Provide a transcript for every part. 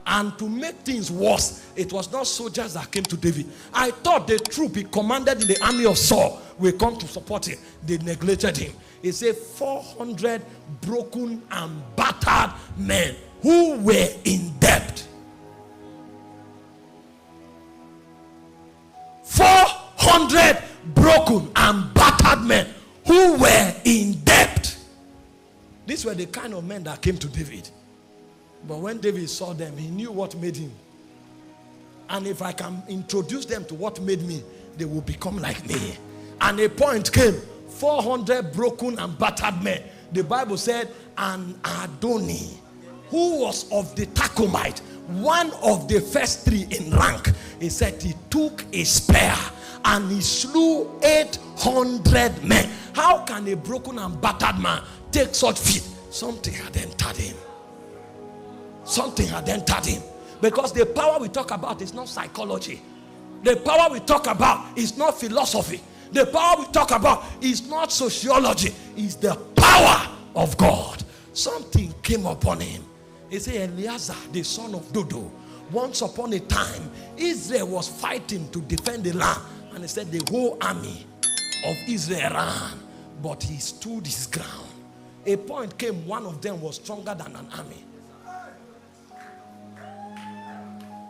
And to make things worse, it was not soldiers that came to David. I thought the troop he commanded in the army of Saul will come to support him. They neglected him. He said 400 broken and battered men who were in debt. 400 broken and battered men who were in debt. These were the kind of men that came to David. But when David saw them, he knew what made him. And if I can introduce them to what made me, they will become like me. And a point came, 400 broken and battered men. The Bible said, and Adoni, who was of the Tachomite, one of the first three in rank, he said he took a spear and he slew 800 men. How can a broken and battered man take such feat? Something had entered him. Something had entered him. Because the power we talk about is not psychology. The power we talk about is not philosophy. The power we talk about is not sociology. It's the power of God. Something came upon him. He said, Eleazar, the son of Dodo, once upon a time, Israel was fighting to defend the land. And he said the whole army of Israel ran. But he stood his ground. A point came, one of them was stronger than an army.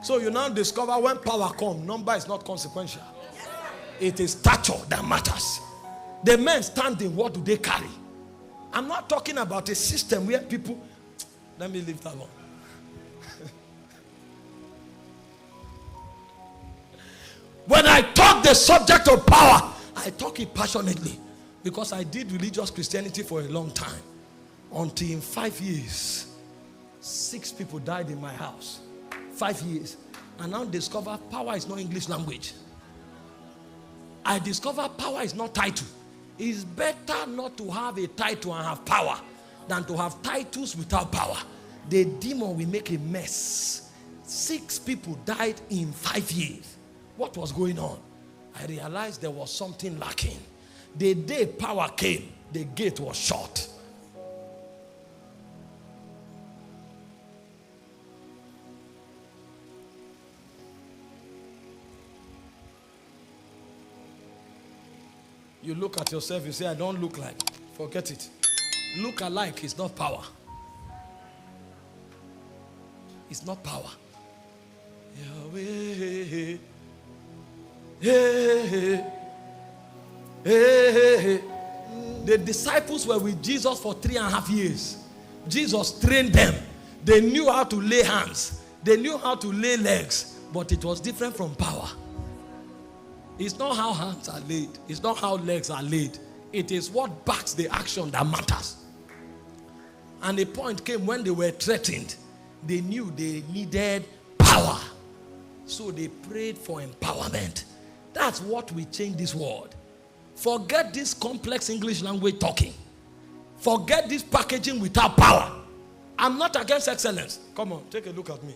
So you now discover when power comes, number is not consequential. It is stature that matters. The men standing, what do they carry? I'm not talking about a system where people... Let me leave that alone. When I talk the subject of power, I talk it passionately. Because I did religious Christianity for a long time. Until in 5 years, 6 people died in my house. 5 years. And now discover power is not English language. I discover power is not title. It's better not to have a title and have power than to have titles without power. The demon will make a mess. 6 people died in 5 years. What was going on? I realized there was something lacking. The day power came, the gate was shut. You look at yourself, you say, I don't look like. Forget it. Look alike is not power. It's not power. Yahweh. The disciples were with Jesus for 3.5 years. Jesus trained them. They knew how to lay hands. They knew how to lay legs. But it was different from power. It's not how hands are laid. It's not how legs are laid. It is what backs the action that matters. And the point came when they were threatened. They knew they needed power. So they prayed for empowerment. That's what will change this world. Forget this complex English language talking. Forget this packaging without power. I'm not against excellence. Come on, take a look at me.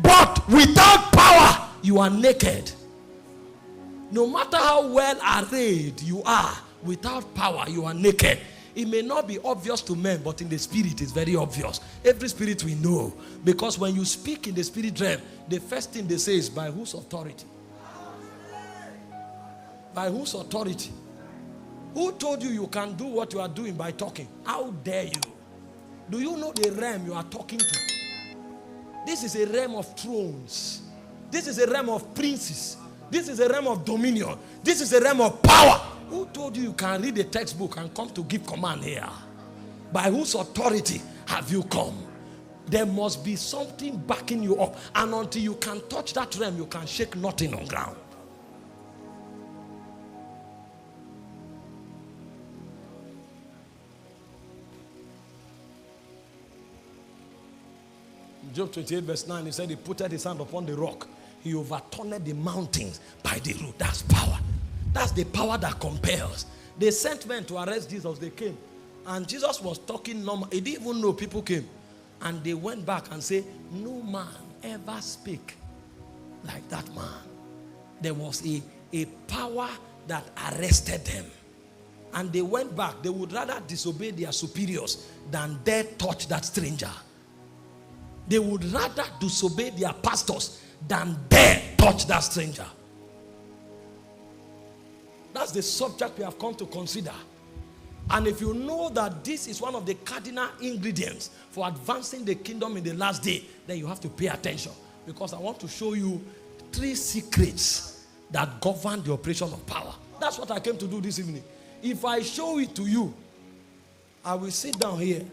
But without power, you are naked. No matter how well arrayed you are, without power, you are naked. It may not be obvious to men, but in the spirit, it's very obvious. Every spirit we know. Because when you speak in the spirit realm, the first thing they say is, by whose authority? By whose authority? Who told you you can do what you are doing by talking? How dare you? Do you know the realm you are talking to? This is a realm of thrones. This is a realm of princes. This is a realm of dominion. This is a realm of power. Who told you you can read a textbook and come to give command here? By whose authority have you come? There must be something backing you up. And until you can touch that realm, you can shake nothing on ground. Job 28 verse 9, he said he put his hand upon the rock. He overturned the mountains by the root. That's power. That's the power that compels. They sent men to arrest Jesus. They came. And Jesus was talking normal. He didn't even know people came. And they went back and said, no man ever speak like that man. There was a power that arrested them. and they went back, they would rather disobey their superiors than dare touch that stranger. They would rather disobey their pastors than dare touch that stranger. That's the subject we have come to consider. And if you know that this is one of the cardinal ingredients for advancing the kingdom in the last day, then you have to pay attention. Because I want to show you 3 secrets that govern the operation of power. That's what I came to do this evening. If I show it to you, I will sit down here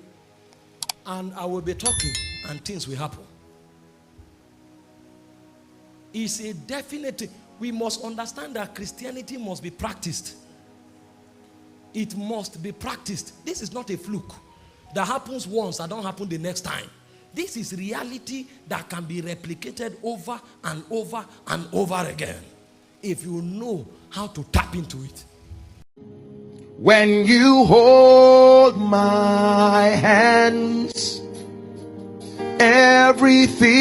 and I will be talking and things will happen. It's a definite. We must understand that Christianity must be practiced. It must be practiced. This is not a fluke that happens once and don't happen the next time. This is reality that can be replicated over and over and over again if you know how to tap into it. When you hold my hands, everything